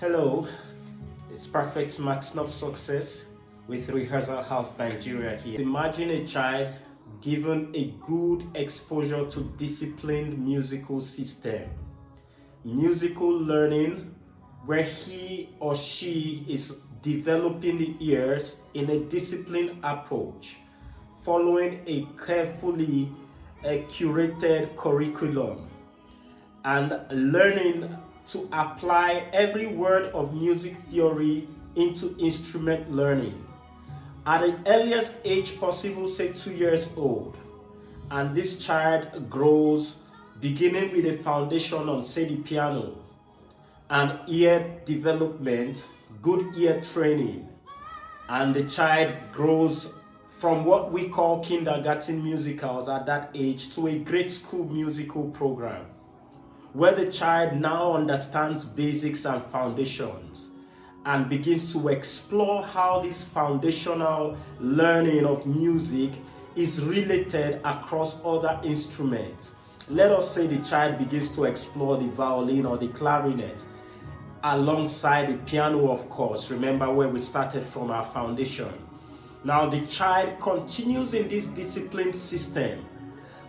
Hello, it's Perfect Max of Success with ReHearsal House Nigeria here. Imagine a child given a good exposure to disciplined musical system, musical learning where he or she is developing the ears in a disciplined approach, following a carefully curated curriculum and learning to apply every word of music theory into instrument learning at the earliest age possible, say 2 years old. And this child grows beginning with a foundation on, say, the piano and ear development, good ear training. And the child grows from what we call kindergarten musicals at that age to a grade school musical program, where the child now understands basics and foundations and begins to explore how this foundational learning of music is related across other instruments. Let us say the child begins to explore the violin or the clarinet alongside the piano, of course. Remember where we started from, our foundation. Now the child continues in this disciplined system,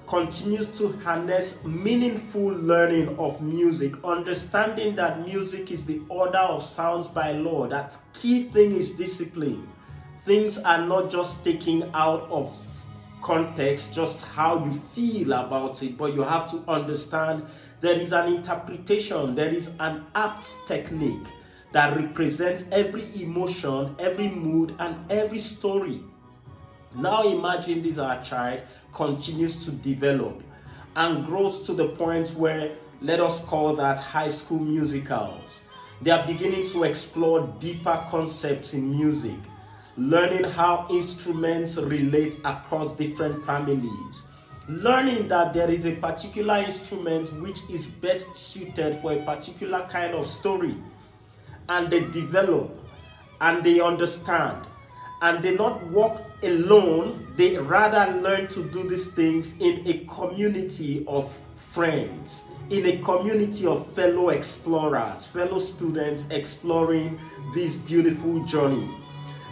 continues to harness meaningful learning of music, understanding that music is the order of sounds by law. That key thing is discipline. Things are not just taken out of context, just how you feel about it, but you have to understand there is an interpretation, there is an apt technique that represents every emotion, every mood, and every story. Now imagine this, our child continues to develop and grows to the point where, let us call that high school musicals. They are beginning to explore deeper concepts in music, learning how instruments relate across different families, learning that there is a particular instrument which is best suited for a particular kind of story. And they develop and they understand. And they not walk alone, they rather learn to do these things in a community of friends, in a community of fellow explorers, fellow students exploring this beautiful journey.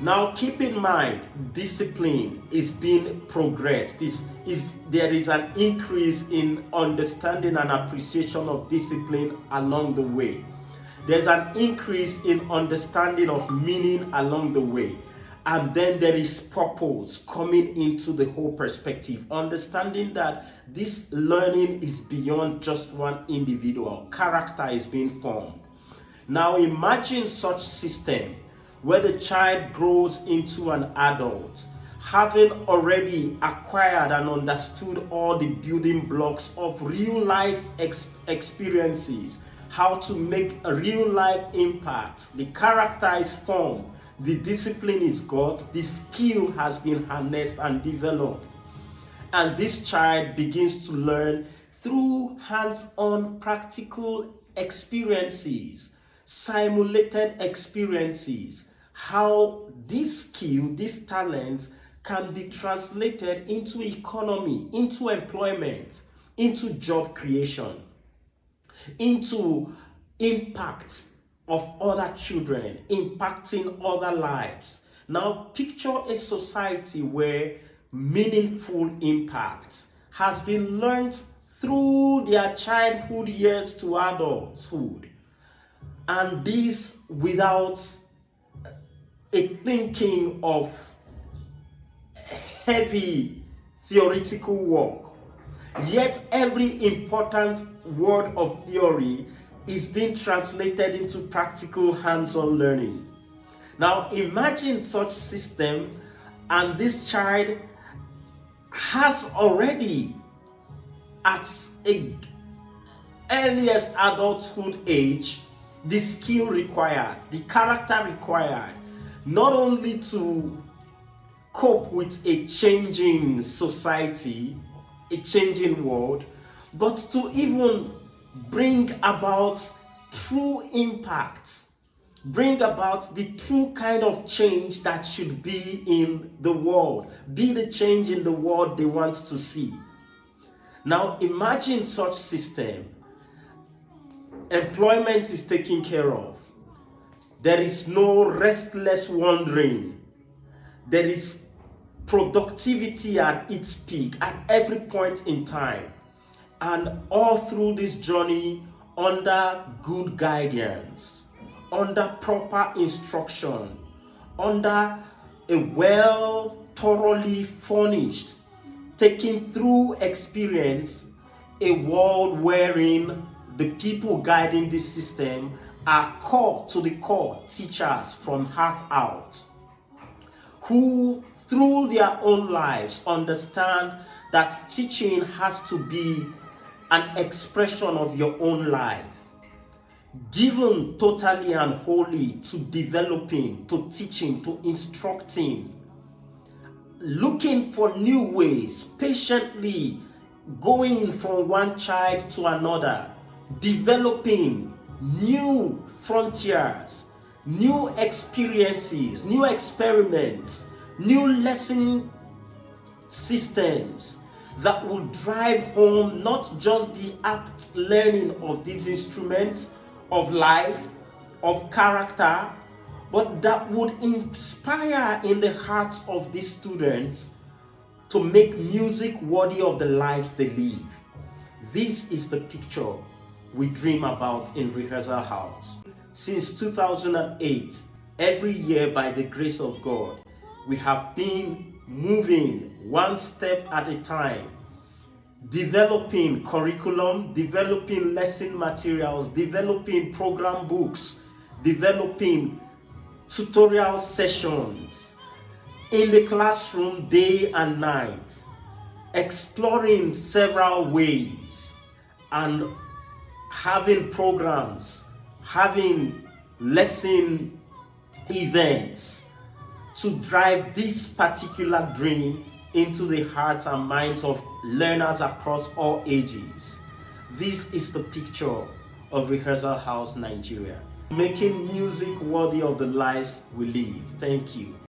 Now keep in mind, discipline is being progressed. There is an increase in understanding and appreciation of discipline along the way. There's an increase in understanding of meaning along the way. And then there is purpose coming into the whole perspective, understanding that this learning is beyond just one individual. Character is being formed. Now imagine such system where the child grows into an adult, having already acquired and understood all the building blocks of real life experiences, how to make a real life impact. The character is formed. The discipline is got, the skill has been harnessed and developed. And this child begins to learn through hands-on practical experiences, simulated experiences, how this skill, this talent can be translated into economy, into employment, into job creation, into impact of other children, impacting other lives. Now picture a society where meaningful impact has been learned through their childhood years to adulthood, and this without a thinking of heavy theoretical work. Yet every important word of theory is being translated into practical hands-on learning. Now imagine such system, and this child has already at a earliest adulthood age the skill required, the character required, not only to cope with a changing society, a changing world, but to even bring about true impact, bring about the true kind of change that should be in the world, be the change in the world they want to see. Now imagine such system. Employment is taken care of. There is no restless wandering. There is productivity at its peak at every point in time. And all through this journey, under good guidance, under proper instruction, under a thoroughly furnished, taken through experience, a world wherein the people guiding this system are core to the core teachers from heart out, who through their own lives understand that teaching has to be an expression of your own life, given totally and wholly to developing, to teaching, to instructing, looking for new ways, patiently going from one child to another, developing new frontiers, new experiences, new experiments, new lesson systems that will drive home not just the apt learning of these instruments of life, of character, but that would inspire in the hearts of these students to make music worthy of the lives they live. This is the picture we dream about in Rehearsal House. Since 2008, every year by the grace of God, we have been moving one step at a time, developing curriculum, developing lesson materials, developing program books, developing tutorial sessions in the classroom day and night, exploring several ways and having programs, having lesson events to drive this particular dream into the hearts and minds of learners across all ages. This is the picture of Rehearsal House Nigeria, making music worthy of the lives we live. Thank you.